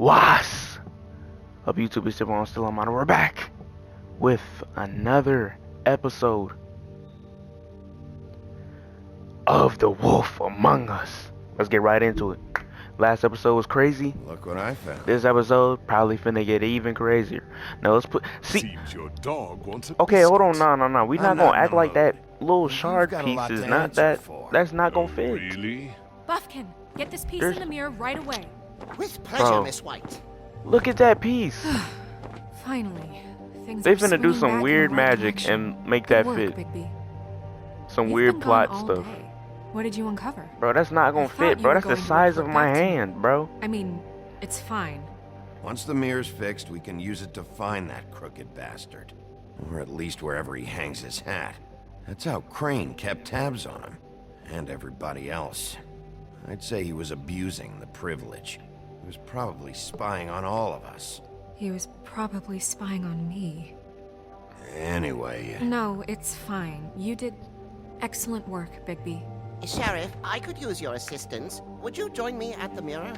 What's up, YouTube? It's imstillahmad. We're back with another episode of the Wolf Among Us. Let's get right into it. Last episode was crazy. Look what I found. This episode probably finna get even crazier. Now let's put. Seems your dog wants a Okay, hold on. biscuit. No. We not gonna act like that little shard got a piece lot is to not answer that. for. That's not gonna Oh, fit. really? Buffkin, get this piece There's- in the mirror right away. With pleasure, Bro. Miss White. Look at that piece. Finally, things They are finna do swinging some back in weird the right magic direction. and make Good that work, fit. Bigby. Some You've weird been plot gone all stuff. day. What did you uncover? Bro, that's not gonna I thought fit, you bro. were That's the going to size of report my back to me. hand, bro. I mean, it's fine. Once the mirror's fixed, we can use it to find that crooked bastard. Or at least wherever he hangs his hat. That's how Crane kept tabs on him. And everybody else. I'd say he was abusing the privilege. He was probably spying on all of us. He was probably spying on me. Anyway, No, it's fine. You did excellent work, Bigby. Sheriff, I could use your assistance. Would you join me at the mirror?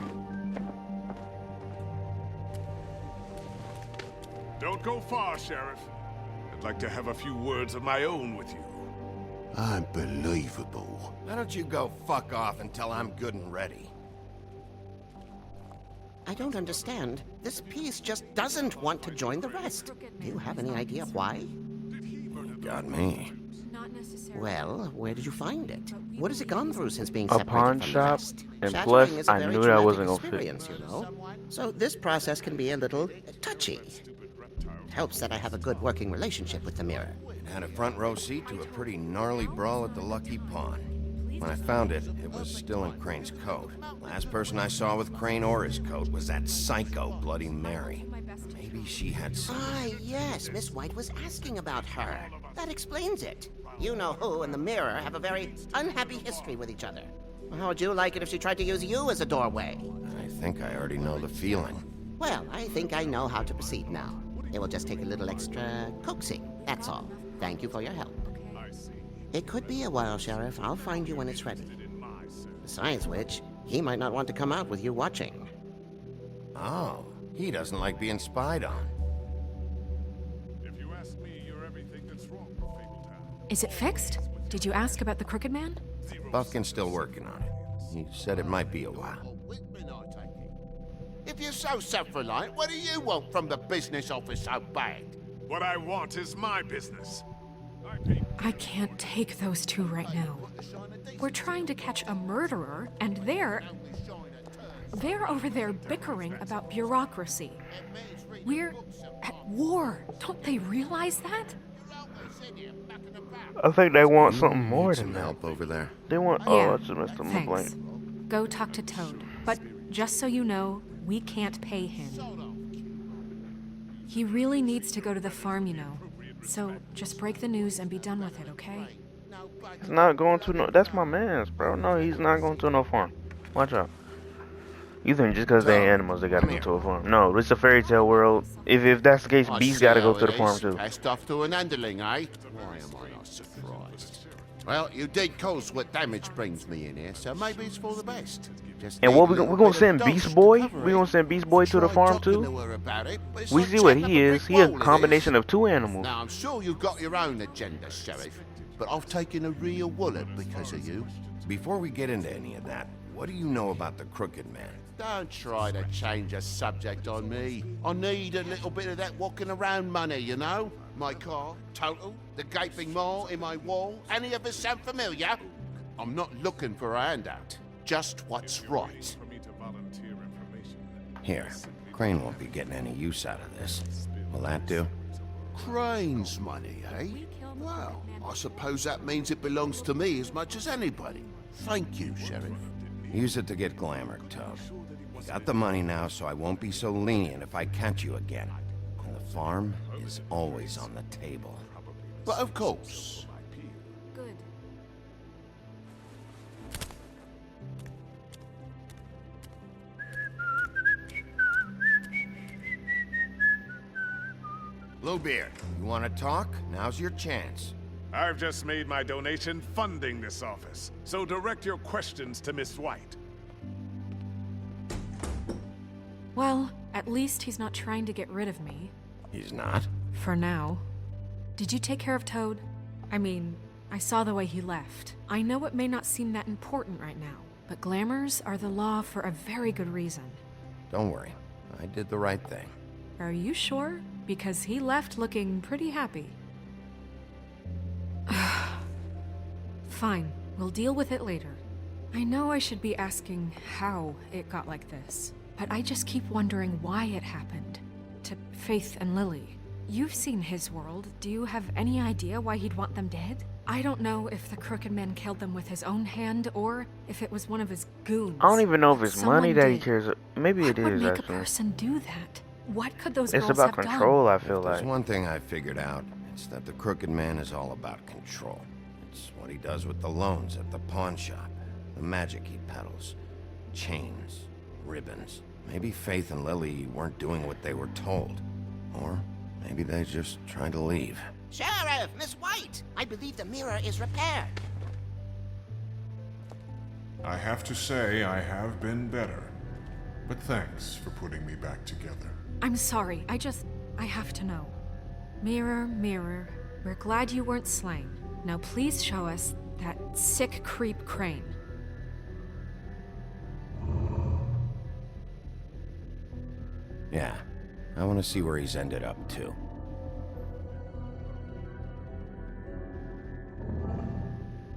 Don't go far, Sheriff. I'd like to have a few words of my own with you. unbelievable. Why don't you go fuck off until I'm good and ready? I don't understand. This piece just doesn't want to join the rest. Do you have any idea why? Got me. Not necessarily. Well, where did you find it? What has it gone through since being A separated pawn from shop, the rest? and Shattering plus, is a I very knew that traumatic wasn't gonna fit. experience, you know. So this process can be a little touchy. It helps that I have a good working relationship with the mirror. Had a front row seat to a pretty gnarly brawl at the Lucky Pawn. When I found it, it was still in Crane's coat. Last person I saw with Crane or his coat was that psycho Bloody Mary. Maybe she had some... Ah, yes, Miss White was asking about her. That explains it. You know who and the mirror have a very unhappy history with each other. How would you like it if she tried to use you as a doorway? I think I already know the feeling. Well, I think I know how to proceed now. It will just take a little extra coaxing, that's all. Thank you for your help. It could be a while, Sheriff. I'll find you when it's ready. Besides which, he might not want to come out with you watching. Oh, he doesn't like being spied on. If you ask me, you're everything that's wrong with Fabletown. Is it fixed? Did you ask about the Crooked Man? Buffkin's still working on it. He said it might be a while. If you're so self-reliant, what do you want from the business office so bad? What I want is my business. I pay I can't take those two right now. We're trying to catch a murderer, and they're over there bickering about bureaucracy. We're at war. Don't they realize that? I think they want something more Need than some that. help over there. They want. Yeah, Oh, it's Mr. thanks. McBlank. Go talk to Toad. But just so you know, we can't pay him. He really needs to go to the farm, you know. So just break the news and be done with it, okay? He's not going to no. That's my man's, bro. No, he's not going to no farm. Watch out. You think just because they animals, they gotta go to a farm? No, it's a fairy tale world. If that's the case, beasts gotta go to the farm too. Passed off to an underling, eh? Why am I not surprised? Well, you did cause what damage brings me in here, so maybe it's for the best. Just And need what a we little gonna bit of send dodge Beast to Boy? cover We it. gonna send Beast Boy to the Tried farm talking too? to her about it, but it's We like see what chatting he up a is. brick He a wall, it combination is. of two animals. Now, I'm sure you've got your own agenda, Sheriff, but I've taken a real wallet because of you. Before we get into any of that, what do you know about the Crooked Man? Don't try to change a subject on me. I need a little bit of that walking around money, you know? My car, total, the gaping mole in my wall. Any of us sound familiar? I'm not looking for a handout. Just what's right. for me to volunteer information. Here, Crane won't be getting any use out of this. Will that do? Crane's money, eh? Well, I suppose that means it belongs to me as much as anybody. Thank you, Sheriff. Use it to get glamored, Toad. You got the money now, so I won't be so lenient if I catch you again. And the farm is always on the table. But of course. Good. Bluebeard, you want to talk? Now's your chance. I've just made my donation funding this office, so direct your questions to Miss White. Well, at least he's not trying to get rid of me. He's not? For now. Did you take care of Toad? I mean, I saw the way he left. I know it may not seem that important right now, but glamours are the law for a very good reason. Don't worry. I did the right thing. Are you sure? Because he left looking pretty happy. Fine, we'll deal with it later. I know I should be asking how it got like this, but I just keep wondering why it happened. To Faith and Lily. You've seen his world. Do you have any idea why he'd want them dead? I don't know if the Crooked Man killed them with his own hand or if it was one of his goons. I don't even know if it's Someone money that he did. cares. Maybe it What would is make actually. a person do that? What could those It's girls about have control. done? I feel There's like. one thing I figured out. It's that the Crooked Man is all about control. It's what he does with the loans at the pawn shop, the magic he peddles, chains, ribbons. Maybe Faith and Lily weren't doing what they were told. Or maybe they just tried to leave. Sheriff, Miss White, I believe the mirror is repaired. I have to say I have been better. But thanks for putting me back together. I'm sorry, I have to know. Mirror, mirror, we're glad you weren't slain. Now please show us that sick creep Crane. Yeah, I want to see where he's ended up, too.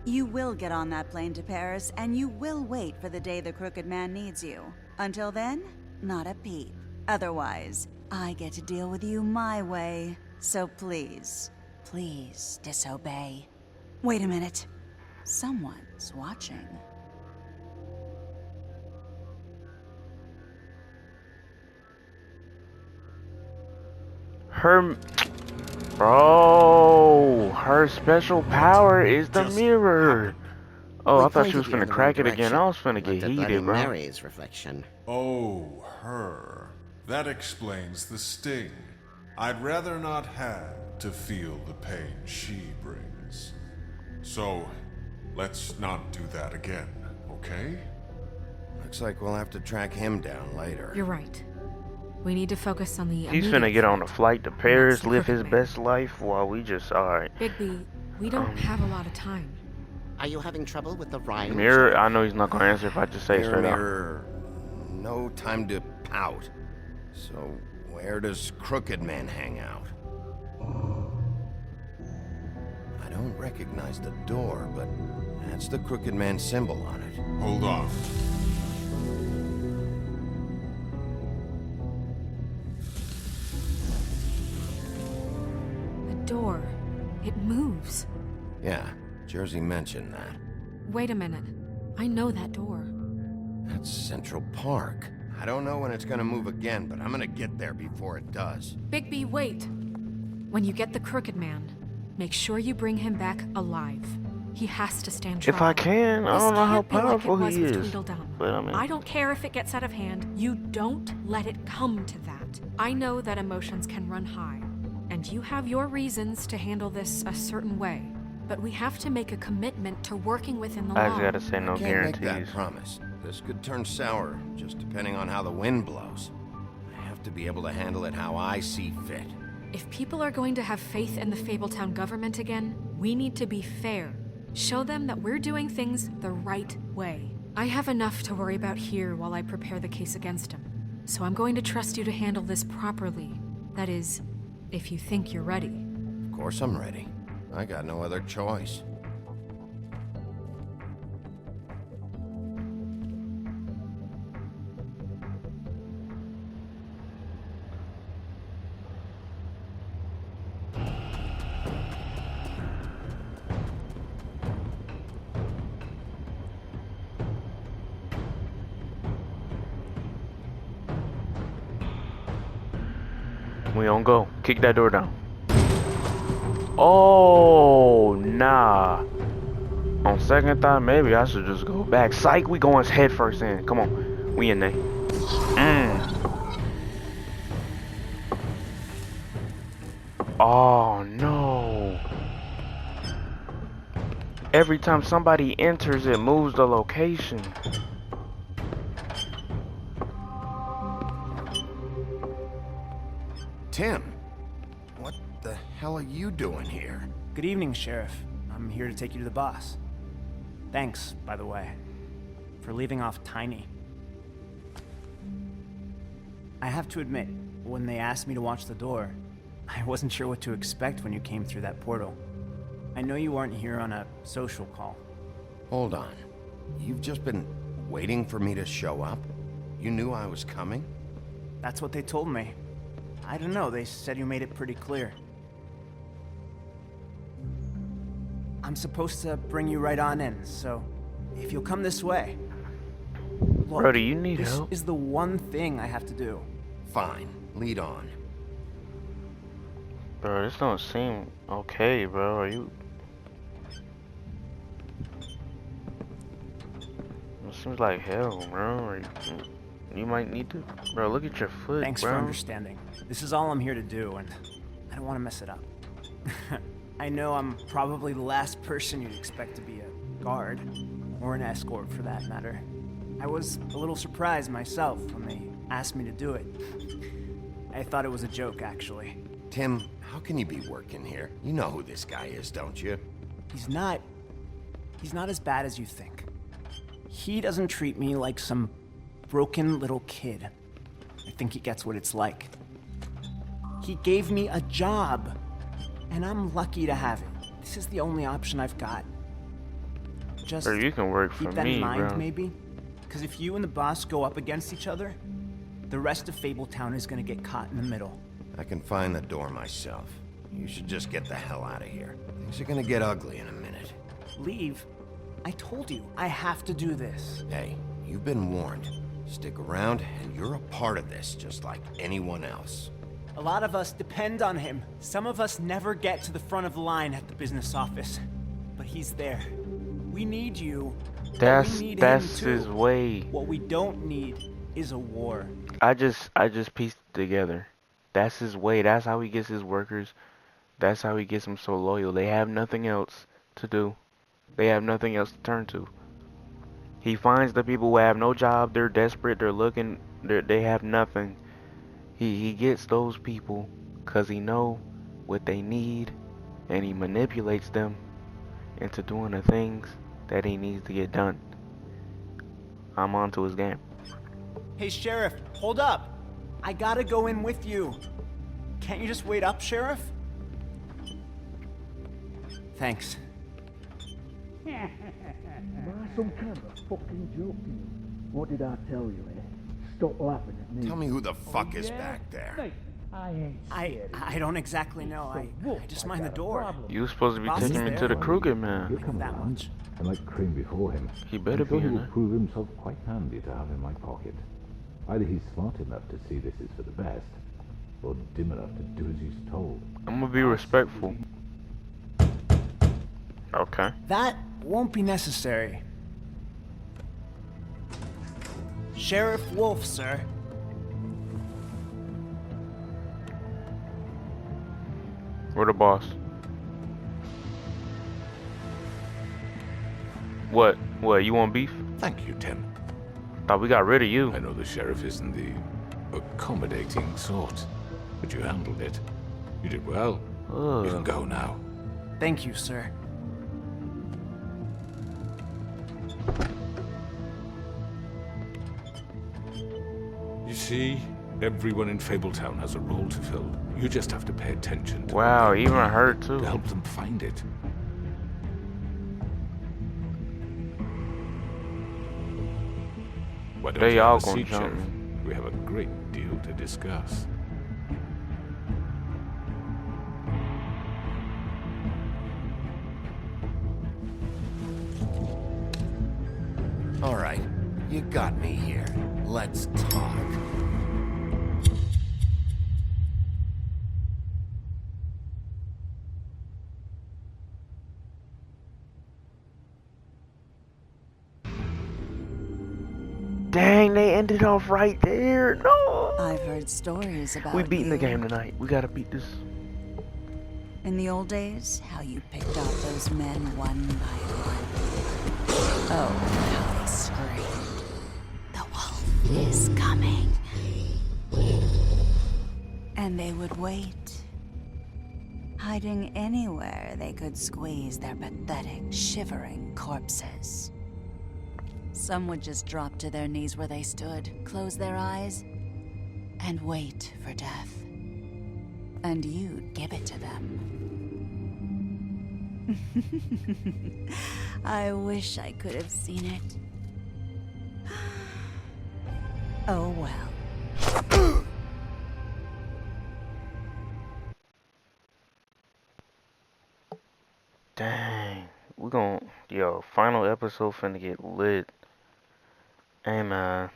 You will get on that plane to Paris, and you will wait for the day the Crooked Man needs you. Until then, not a peep. Otherwise, I get to deal with you my way. So please, please disobey. Wait a minute. Someone's watching. Her special power is the mirror. Oh, I thought she pointed was you in finna the crack wrong it again. direction. I was finna Like get the Bloody heated, bro. Mary's reflection. Oh, her. That explains the sting. I'd rather not have to feel the pain she brings. So, let's not do that again, okay? Looks like we'll have to track him down later. You're right. We need to focus on the He's immediate finna get on a threat. flight to That's Paris, the live his Crooked Man. best life while we just, alright. Bigby, we don't have a lot of time. Are you having trouble with the rhyme? Mirror, I know he's not gonna answer if I just say it Mirror, straight up. mirror, no time to pout. So, where does Crooked Man hang out? I don't recognize the door, but that's the Crooked Man symbol on it. Hold on. The door. It moves. Yeah, Jersey mentioned that. Wait a minute. I know that door. That's Central Park. I don't know when it's gonna move again, but I'm gonna get there before it does. Bigby, wait. When you get the Crooked Man, make sure you bring him back alive. He has to stand trial. If I can, I This don't know how can't be like it powerful was he with is. Tweedledum. But I mean, I don't care if it gets out of hand. You don't let it come to that. I know that emotions can run high, and you have your reasons to handle this a certain way. But we have to make a commitment to working within the I law. just gotta say no I can't make guarantees. that promise. This could turn sour, just depending on how the wind blows. I have to be able to handle it how I see fit. If people are going to have faith in the Fabletown government again, we need to be fair. Show them that we're doing things the right way. I have enough to worry about here while I prepare the case against him. So I'm going to trust you to handle this properly. That is, if you think you're ready. Of course I'm ready. I got no other choice. We don't go. Kick that door down. Oh, nah. On second thought, maybe I should just go back. Psych, we going head first in. Come on. We in there. Oh, no. Every time somebody enters, it moves the location. Tim, what the hell are you doing here? Good evening, Sheriff. I'm here to take you to the boss. Thanks, by the way, for leaving off Tiny. I have to admit, when they asked me to watch the door, I wasn't sure what to expect when you came through that portal. I know you weren't here on a social call. Hold on. You've just been waiting for me to show up? You knew I was coming? That's what they told me. I don't know, they said you made it pretty clear. I'm supposed to bring you right on in, so if you'll come this way. Look, Bro, do you need this help? is the one thing I have to do. Fine, lead on. Bro, this don't seem okay, bro. Are you... It seems like hell, bro. You might need to... Bro, look at your foot, Thanks bro. for understanding. This is all I'm here to do, and I don't want to mess it up. I know I'm probably the last person you'd expect to be a guard, or an escort for that matter. I was a little surprised myself when they asked me to do it. I thought it was a joke, actually. Tim, how can you be working here? You know who this guy is, don't you? He's not as bad as you think. He doesn't treat me like some broken little kid. I think he gets what it's like. He gave me a job, and I'm lucky to have it. This is the only option I've got. Just Bro, you can work keep for that me, in mind, bro. maybe? Because if you and the boss go up against each other, the rest of Fabletown is gonna get caught in the middle. I can find the door myself. You should just get the hell out of here. Things are gonna get ugly in a minute. Leave? I told you, I have to do this. Hey, you've been warned. Stick around, and you're a part of this, just like anyone else. A lot of us depend on him. Some of us never get to the front of the line at the business office. But he's there. We need you. but That's we need that's him his too. way. What we don't need is a war. I just pieced it together. That's his way. That's how he gets his workers. That's how he gets them so loyal. They have nothing else to do. They have nothing else to turn to. He finds the people who have no job. They're desperate. They're looking. They have nothing. He gets those people because he know what they need, and he manipulates them into doing the things that he needs to get done. I'm onto his game. Hey, Sheriff, hold up. I gotta go in with you. Can't you just wait up, Sheriff? Thanks. Some kind of a fucking joke. What did I tell you, eh? Stop laughing at me. Tell me who the fuck is back there. Mate, I ain't scared. I don't exactly know. I just mind the door. You was supposed to be Boss is taking me there. to the Crooked Man. He'll come That around, much. and like cream before him. He better I'm sure be he in will there. prove himself quite handy to have in my pocket. Either he's smart enough to see this is for the best, or dim enough to do as he's told. I'm gonna be respectful. Okay. That won't be necessary. Sheriff Wolf, sir. We're the boss. What? What? You want beef? Thank you, Tim. Thought we got rid of you. I know the sheriff isn't the accommodating sort, but you handled it. You did well. You can go now. Thank you, sir. You see, everyone in Fabletown has a role to fill. You just have to pay attention to Wow, what they even need her too. to help them find it. Why don't They you all have a gonna seat, jump Sheriff? me. We have a great deal to discuss. All right, you got me here. Let's talk. Dang, they ended off right there. No. I've heard stories about We beating the you. game tonight. We gotta beat this. In the old days, how you picked off those men one by one. Oh, how they screamed. The wolf is coming. And they would wait, hiding anywhere they could squeeze their pathetic, shivering corpses. Some would just drop to their knees where they stood, close their eyes, and wait for death. And you'd give it to them. I wish I could have seen it. Oh well. Dang. We gon' yo, final episode finna get lit. Hey man,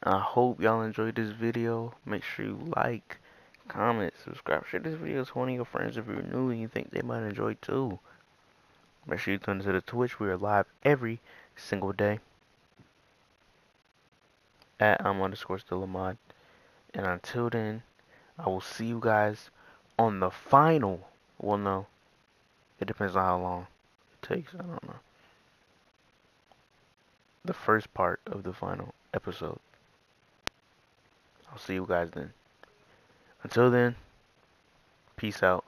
I hope y'all enjoyed this video. Make sure you like, comment, subscribe, share this video to one of your friends if you're new and you think they might enjoy it too. Make sure you tune into the Twitch. We are live every single day at imstillahmad. And until then, I will see you guys on the final. Well, no, it depends on how long it takes. I don't know. The first part of the final episode. I'll see you guys then. Until then, peace out.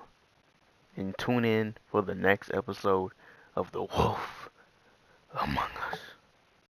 And tune in for the next episode of The Wolf Among Us.